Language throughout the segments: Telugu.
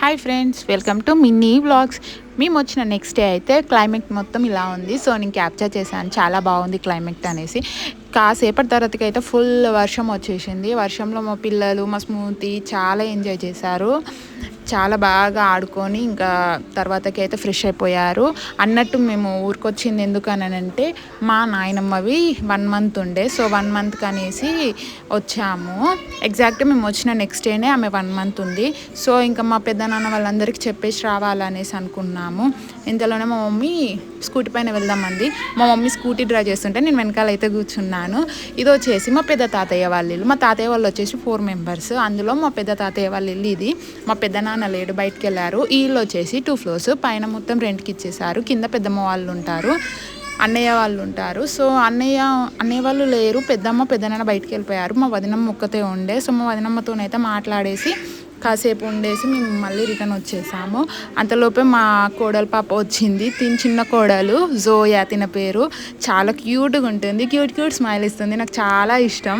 Hi friends, welcome to mini vlogs. మేము వచ్చిన నెక్స్ట్ డే అయితే క్లైమేట్ మొత్తం ఇలా ఉంది. సో నేను క్యాప్చర్ చేశాను, చాలా బాగుంది క్లైమేట్ అనేసి. కాసేపటి తర్వాతకి అయితే ఫుల్ వర్షం వచ్చేసింది. వర్షంలో మా పిల్లలు, మా స్మూతి చాలా ఎంజాయ్ చేశారు. చాలా బాగా ఆడుకొని ఇంకా తర్వాతకి అయితే ఫ్రెష్ అయిపోయారు. అన్నట్టు మేము ఊరికొచ్చింది ఎందుకనంటే మా నాయనమ్మవి 1 మంత్ ఉండే. సో 1 మంత్కి అనేసి వచ్చాము. ఎగ్జాక్ట్గా మేము వచ్చిన నెక్స్ట్ డేనే ఆమె 1 మంత్ ఉంది. సో ఇంకా మా పెద్దనాన్న వాళ్ళందరికీ చెప్పేసి రావాలనేసి అనుకున్నాము. ఇంతలోనే మా మమ్మీ స్కూటీ పైన వెళ్దామంది. మా మమ్మీ స్కూటీ డ్రైవ్ చేస్తుంటే నేను వెనకాల అయితే కూర్చున్నాను. ఇది వచ్చేసి మా పెద్ద తాతయ్య వాళ్ళ ఇల్లు. మా తాతయ్య వాళ్ళు వచ్చేసి 4 మెంబర్స్. అందులో మా పెద్ద తాతయ్య వాళ్ళ ఇల్లు ఇది. మా పెద్దనాన్న లేడు, బయటకు వెళ్ళారు. ఈ ఇల్లు వచ్చేసి 2 ఫ్లోర్స్. పైన మొత్తం రెంట్కి ఇచ్చేసారు. కింద పెద్దమ్మ వాళ్ళు ఉంటారు, అన్నయ్య వాళ్ళు ఉంటారు. సో అన్నయ్య వాళ్ళు లేరు. పెద్దమ్మ పెద్దనాన్న బయటకు వెళ్ళిపోయారు. మా వదినమ్మ ఒక్కతే ఉండే. సో మా వదినమ్మతోనైతే మాట్లాడేసి కాసేపు ఉండేసి మేము మళ్ళీ రిటర్న్ వచ్చేసాము. అంతలోపే మా కోడలు పాప వచ్చింది. చిన్న కోడలు జోయా తిన పేరు. చాలా క్యూట్గా ఉంటుంది. క్యూట్ స్మైల్ ఇస్తుంది. నాకు చాలా ఇష్టం.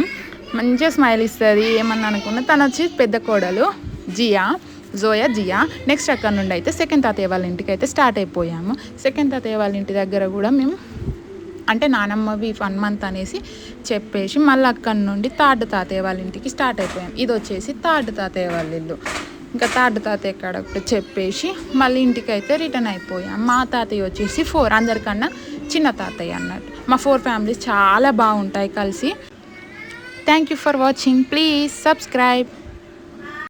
మంచిగా స్మైల్ ఇస్తుంది. ఏమన్నా అనుకున్నా. తను వచ్చి పెద్ద కోడలు జియా. నెక్స్ట్ అక్కడ నుండి అయితే సెకండ్ తాతయ్య వాళ్ళ ఇంటికి అయితే స్టార్ట్ అయిపోయాము. సెకండ్ తాతయ్య వాళ్ళ ఇంటి దగ్గర కూడా మేము అంటే నానమ్మవి 1 మంత్ అనేసి చెప్పేసి మళ్ళీ అక్కడి నుండి థర్డ్ తాతయ్య వాళ్ళ ఇంటికి స్టార్ట్ అయిపోయాం. ఇది వచ్చేసి థర్డ్ తాతయ్య వాళ్ళ ఇల్లు. ఇంకా థర్డ్ తాతయ్య కాడ చెప్పేసి మళ్ళీ ఇంటికి అయితే రిటర్న్ అయిపోయాం. మా తాతయ్య వచ్చేసి 4, అందరికన్నా చిన్న తాతయ్య అన్నట్టు. మా 4 ఫ్యామిలీస్ చాలా బాగుంటాయి కలిసి. Thank you for watching. Please subscribe.